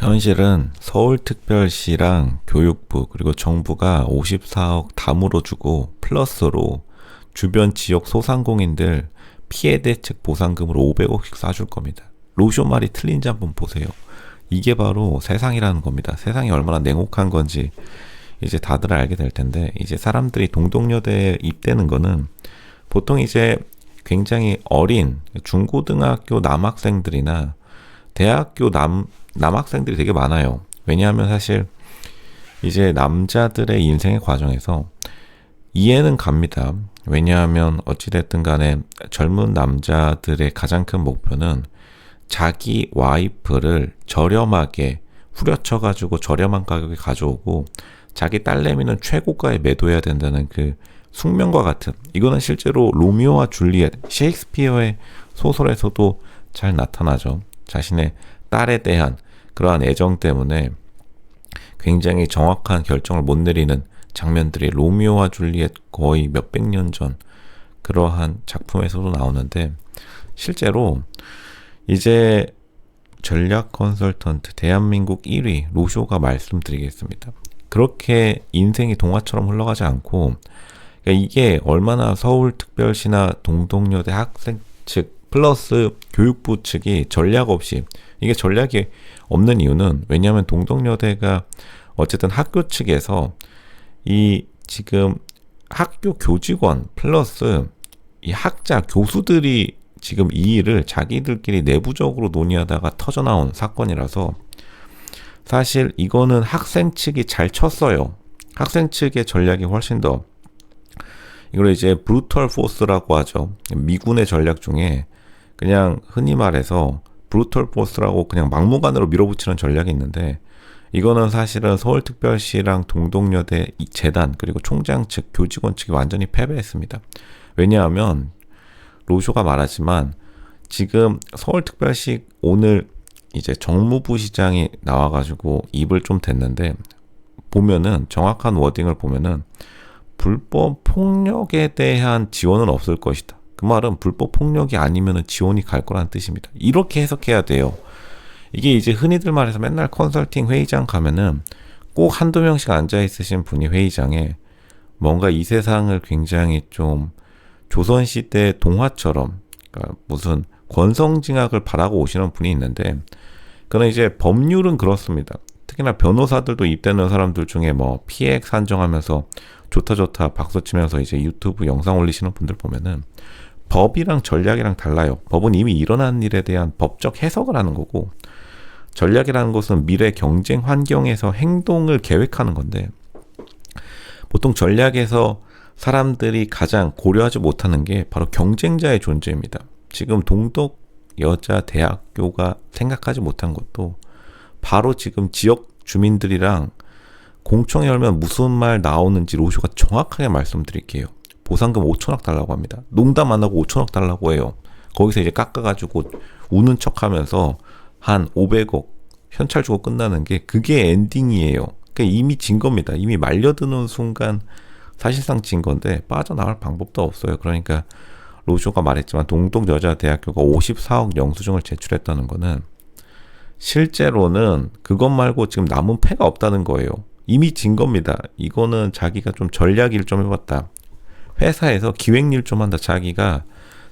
현실은 서울특별시랑 교육부 그리고 정부가 54억 다 물어주고 플러스로 주변 지역 소상공인들 피해 대책 보상금으로 500억씩 쏴줄 겁니다. 로쇼 말이 틀린지 한번 보세요. 이게 바로 세상이라는 겁니다. 세상이 얼마나 냉혹한 건지 이제 다들 알게 될 텐데, 이제 사람들이 동덕여대에 입대는 거는 보통 이제 굉장히 어린 중고등학교 남학생들이나 대학교 남학생들이 되게 많아요. 왜냐하면 사실 이제 남자들의 인생의 과정에서 이해는 갑니다. 왜냐하면 어찌됐든 간에 젊은 남자들의 가장 큰 목표는 자기 와이프를 저렴하게 후려쳐가지고 저렴한 가격에 가져오고 자기 딸내미는 최고가에 매도해야 된다는 그 숙명과 같은, 이거는 실제로 로미오와 줄리엣, 셰익스피어의 소설에서도 잘 나타나죠. 자신의 딸에 대한 그러한 애정 때문에 굉장히 정확한 결정을 못 내리는 장면들이 로미오와 줄리엣 거의 몇백 년 전 그러한 작품에서도 나오는데, 실제로 이제 전략 컨설턴트 대한민국 1위 로쇼가 말씀드리겠습니다. 그렇게 인생이 동화처럼 흘러가지 않고, 그러니까 이게 얼마나 서울특별시나 동덕여대 학생 측 플러스 교육부 측이 전략 없이, 이게 전략이 없는 이유는 왜냐하면 동덕여대가 어쨌든 학교 측에서 이 지금 학교 교직원 플러스 이 학자 교수들이 지금 이 일을 자기들끼리 내부적으로 논의하다가 터져나온 사건이라서 사실 이거는 학생 측이 잘 쳤어요. 학생 측의 전략이 훨씬 더, 이걸 이제 브루털 포스라고 하죠. 미군의 전략 중에 그냥 흔히 말해서 브루털 포스라고 그냥 막무가내로 밀어붙이는 전략이 있는데, 이거는 사실은 서울특별시랑 동덕여대 재단 그리고 총장 측, 교직원 측이 완전히 패배했습니다. 왜냐하면 로쇼가 말하지만 지금 서울특별시 오늘 이제 정무부 시장이 나와가지고 입을 좀 댔는데, 보면은 정확한 워딩을 보면은 불법 폭력에 대한 지원은 없을 것이다. 그 말은 불법 폭력이 아니면은 지원이 갈 거라는 뜻입니다. 이렇게 해석해야 돼요. 이게 이제 흔히들 말해서 맨날 컨설팅 회의장 가면은 꼭 한두 명씩 앉아 있으신 분이 회의장에 뭔가 이 세상을 굉장히 좀 조선시대 동화처럼, 그러니까 무슨 권성징악을 바라고 오시는 분이 있는데, 그는 이제 법률은 그렇습니다. 특히나 변호사들도 입대하는 사람들 중에 뭐 피해액 산정하면서 좋다 박수치면서 이제 유튜브 영상 올리시는 분들 보면은 법이랑 전략이랑 달라요. 법은 이미 일어난 일에 대한 법적 해석을 하는 거고, 전략이라는 것은 미래 경쟁 환경에서 행동을 계획하는 건데, 보통 전략에서 사람들이 가장 고려하지 못하는 게 바로 경쟁자의 존재입니다. 지금 동덕여자대학교가 생각하지 못한 것도 바로 지금 지역 주민들이랑 공청회 열면 무슨 말 나오는지 로쇼가 정확하게 말씀드릴게요. 보상금 5천억 달라고 합니다. 농담 안 하고 5천억 달라고 해요. 거기서 이제 깎아가지고 우는 척 하면서 한 500억 현찰 주고 끝나는 게 그게 엔딩이에요. 그러니까 이미 진 겁니다. 이미 말려드는 순간 사실상 진 건데 빠져나갈 방법도 없어요. 그러니까 로쇼가 말했지만 동덕여자대학교가 54억 영수증을 제출했다는 거는 실제로는 그것 말고 지금 남은 패가 없다는 거예요. 이미 진 겁니다. 이거는 자기가 좀 전략일 좀 해봤다. 회사에서 기획일 좀 한다. 자기가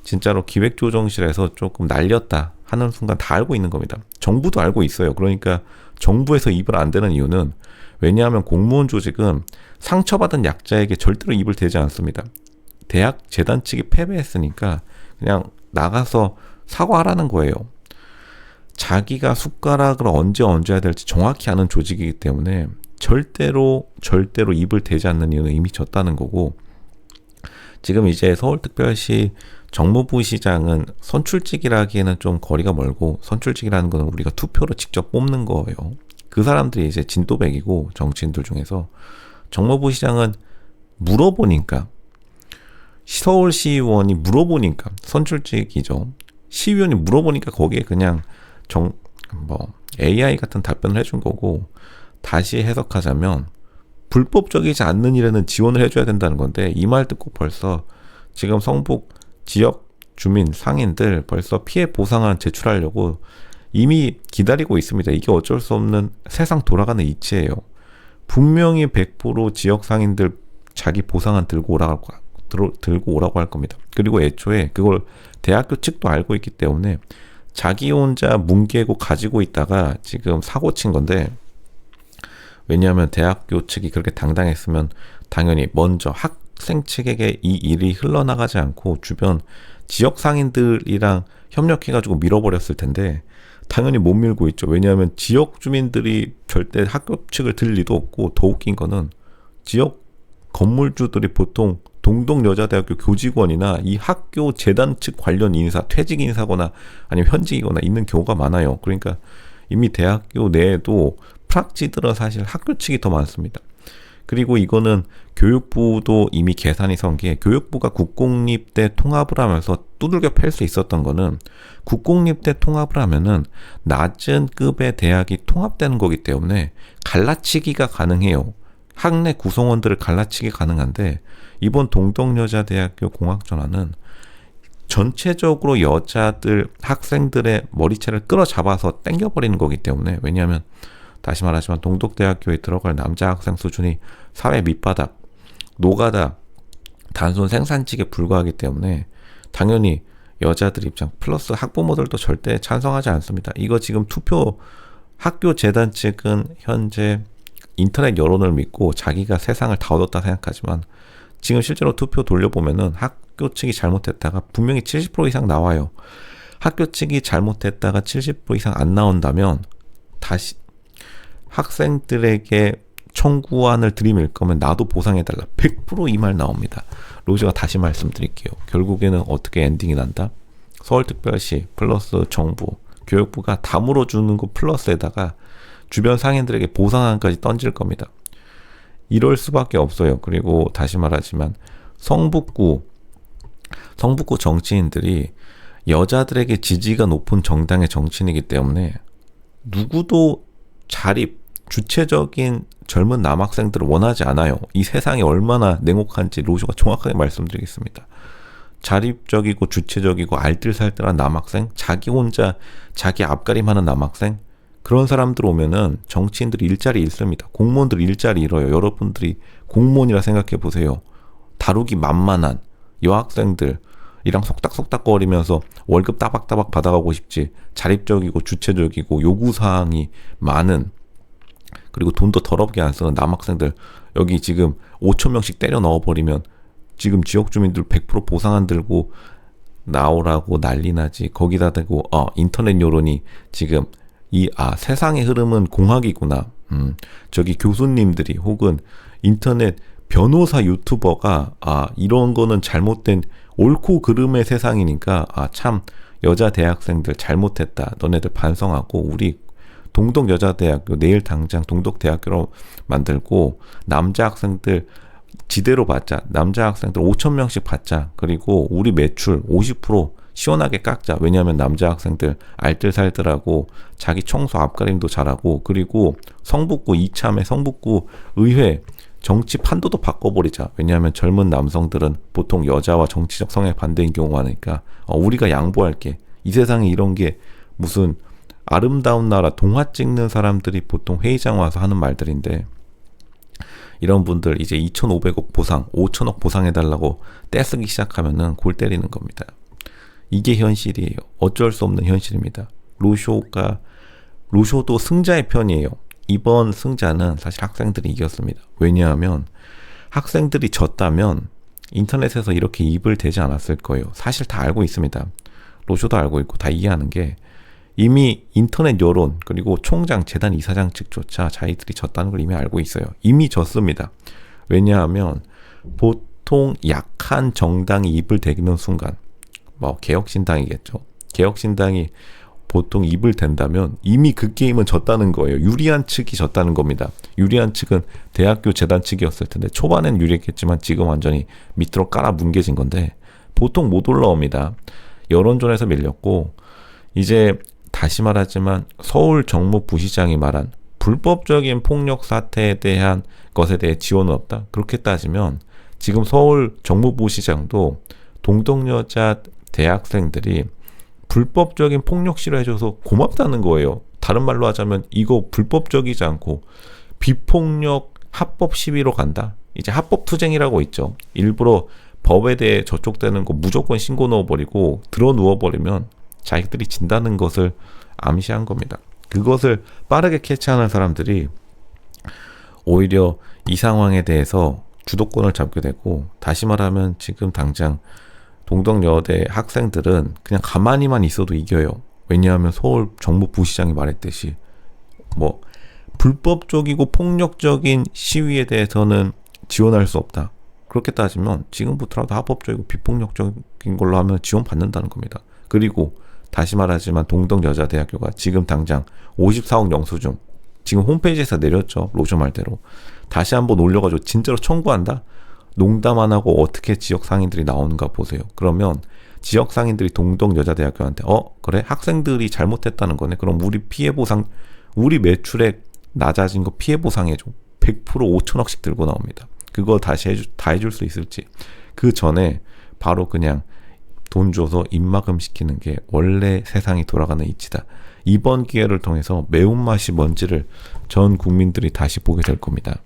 진짜로 기획조정실에서 조금 날렸다 하는 순간 다 알고 있는 겁니다. 정부도 알고 있어요. 그러니까 정부에서 입을 안 대는 이유는, 왜냐하면 공무원 조직은 상처받은 약자에게 절대로 입을 대지 않습니다. 대학 재단 측이 패배했으니까 그냥 나가서 사과하라는 거예요. 자기가 숟가락을 언제 얹어야 될지 정확히 아는 조직이기 때문에 절대로 입을 대지 않는 이유는 이미 졌다는 거고, 지금 이제 서울특별시 정무부 시장은 선출직이라기에는 좀 거리가 멀고, 선출직이라는 거는 우리가 투표로 직접 뽑는 거예요. 그 사람들이 이제 진또백이고, 정치인들 중에서 정무부 시장은 물어보니까, 서울시의원이 물어보니까 선출직이죠. 시의원이 물어보니까 거기에 그냥 AI 같은 답변을 해준 거고, 다시 해석하자면 불법적이지 않는 일에는 지원을 해줘야 된다는 건데, 이 말 듣고 벌써 지금 성북 지역 주민 상인들 벌써 피해 보상안 제출하려고 이미 기다리고 있습니다. 이게 어쩔 수 없는 세상 돌아가는 이치예요. 분명히 100% 지역 상인들 자기 보상안 들고 오라고 할 겁니다. 그리고 애초에 그걸 대학교 측도 알고 있기 때문에 자기 혼자 뭉개고 가지고 있다가 지금 사고 친 건데, 왜냐하면 대학교 측이 그렇게 당당했으면 당연히 먼저 학생 측에게 이 일이 흘러나가지 않고 주변 지역 상인들이랑 협력해가지고 밀어버렸을 텐데 당연히 못 밀고 있죠. 왜냐하면 지역 주민들이 절대 학교 측을 들 리도 없고, 더 웃긴 거는 지역 건물주들이 보통 동덕여자대학교 교직원이나 이 학교 재단 측 관련 인사, 퇴직 인사거나 아니면 현직이거나 있는 경우가 많아요. 그러니까 이미 대학교 내에도 프락지들은 사실 학교 측이 더 많습니다. 그리고 이거는 교육부도 이미 계산이 선 게, 교육부가 국공립대 통합을 하면서 두들겨 팰 수 있었던 거는, 국공립대 통합을 하면은 낮은 급의 대학이 통합되는 거기 때문에 갈라치기가 가능해요. 학내 구성원들을 갈라치기 가능한데, 이번 동덕여자대학교 공학전환은 전체적으로 여자들 학생들의 머리채를 끌어잡아서 땡겨버리는 거기 때문에, 왜냐하면 다시 말하지만 동덕대학교에 들어갈 남자 학생 수준이 사회 밑바닥, 노가다, 단순 생산직에 불과하기 때문에 당연히 여자들 입장 플러스 학부모들도 절대 찬성하지 않습니다. 이거 지금 투표, 학교 재단 측은 현재 인터넷 여론을 믿고 자기가 세상을 다 얻었다 생각하지만, 지금 실제로 투표 돌려보면은 학교 측이 잘못했다가 분명히 70% 이상 나와요. 학교 측이 잘못했다가 70% 이상 안 나온다면 다시 학생들에게 청구안을 들이밀 거면 나도 보상해달라, 100% 이 말 나옵니다. 로즈가 다시 말씀드릴게요. 결국에는 어떻게 엔딩이 난다? 서울특별시 플러스 정부, 교육부가 다 물어주는 거 플러스에다가 주변 상인들에게 보상안까지 던질 겁니다. 이럴 수밖에 없어요. 그리고 다시 말하지만 성북구 정치인들이 여자들에게 지지가 높은 정당의 정치인이기 때문에 누구도 자립, 주체적인 젊은 남학생들을 원하지 않아요. 이 세상이 얼마나 냉혹한지 로쇼가 정확하게 말씀드리겠습니다. 자립적이고 주체적이고 알뜰살뜰한 남학생, 자기 혼자 자기 앞가림하는 남학생, 그런 사람들 오면은 정치인들이 일자리 잃습니다. 공무원들 일자리 잃어요. 여러분들이 공무원이라 생각해 보세요. 다루기 만만한 여학생들이랑 속닥속닥거리면서 월급 따박따박 받아가고 싶지, 자립적이고 주체적이고 요구사항이 많은, 그리고 돈도 더럽게 안 쓰는 남학생들 여기 지금 5,000명씩 때려 넣어버리면 지금 지역주민들 100% 보상안 들고 나오라고 난리 나지. 거기다 대고 인터넷 여론이 지금 세상의 흐름은 공학이구나. 저기 교수님들이 혹은 인터넷 변호사 유튜버가 이런 거는 잘못된 옳고 그름의 세상이니까 참 여자 대학생들 잘못했다. 너네들 반성하고 우리 동덕여자대학교 내일 당장 동덕대학교로 만들고 남자 학생들 지대로 받자. 남자 학생들 5,000명씩 받자. 그리고 우리 매출 50% 시원하게 깎자. 왜냐하면 남자 학생들 알뜰살뜰하고 자기 청소 앞가림도 잘하고, 그리고 성북구 이참에 성북구 의회 정치 판도도 바꿔버리자. 왜냐하면 젊은 남성들은 보통 여자와 정치적 성향 반대인 경우가 많으니까 우리가 양보할게. 이 세상에 이런 게 무슨 아름다운 나라 동화 찍는 사람들이 보통 회의장 와서 하는 말들인데, 이런 분들 이제 2,500억 보상, 5,000억 보상해달라고 떼쓰기 시작하면은 골 때리는 겁니다. 이게 현실이에요. 어쩔 수 없는 현실입니다. 로쇼도 승자의 편이에요. 이번 승자는 사실 학생들이 이겼습니다. 왜냐하면 학생들이 졌다면 인터넷에서 이렇게 입을 대지 않았을 거예요. 사실 다 알고 있습니다. 로쇼도 알고 있고 다 이해하는 게, 이미 인터넷 여론 그리고 총장, 재단 이사장 측조차 자기들이 졌다는 걸 이미 알고 있어요. 이미 졌습니다. 왜냐하면 보통 약한 정당이 입을 대기는 순간, 개혁신당이겠죠. 개혁신당이 보통 입을 댄다면 이미 그 게임은 졌다는 거예요. 유리한 측이 졌다는 겁니다. 유리한 측은 대학교 재단 측이었을 텐데, 초반엔 유리했겠지만 지금 완전히 밑으로 깔아 뭉개진 건데 보통 못 올라옵니다. 여론전에서 밀렸고, 이제 다시 말하지만 서울 정무부시장이 말한 불법적인 폭력 사태에 대한 것에 대해 지원은 없다. 그렇게 따지면 지금 서울 정무부시장도 동덕여자 대학생들이 불법적인 폭력 싫어해줘서 고맙다는 거예요. 다른 말로 하자면 이거 불법적이지 않고 비폭력 합법 시위로 간다. 이제 합법 투쟁이라고 있죠. 일부러 법에 대해 저촉되는 거 무조건 신고 넣어버리고 들어 누워버리면 자기들이 진다는 것을 암시한 겁니다. 그것을 빠르게 캐치하는 사람들이 오히려 이 상황에 대해서 주도권을 잡게 되고, 다시 말하면 지금 당장 동덕여대 학생들은 그냥 가만히만 있어도 이겨요. 왜냐하면 서울 정무 부시장이 말했듯이 뭐 불법적이고 폭력적인 시위에 대해서는 지원할 수 없다. 그렇게 따지면 지금부터라도 합법적이고 비폭력적인 걸로 하면 지원받는다는 겁니다. 그리고 다시 말하지만 동덕여자대학교가 지금 당장 54억 영수증 지금 홈페이지에서 내렸죠. 로저 말대로. 다시 한번 올려가지고 진짜로 청구한다? 농담 안 하고 어떻게 지역 상인들이 나오는가 보세요. 그러면 지역 상인들이 동덕여자대학교한테 그래? 학생들이 잘못했다는 거네. 그럼 우리 피해 보상, 우리 매출액 낮아진 거 피해 보상해줘. 100% 5천억씩 들고 나옵니다. 그거 다시 다 해줄 수 있을지. 그 전에 바로 그냥 돈 줘서 입막음 시키는 게 원래 세상이 돌아가는 이치다. 이번 기회를 통해서 매운맛이 뭔지를 전 국민들이 다시 보게 될 겁니다.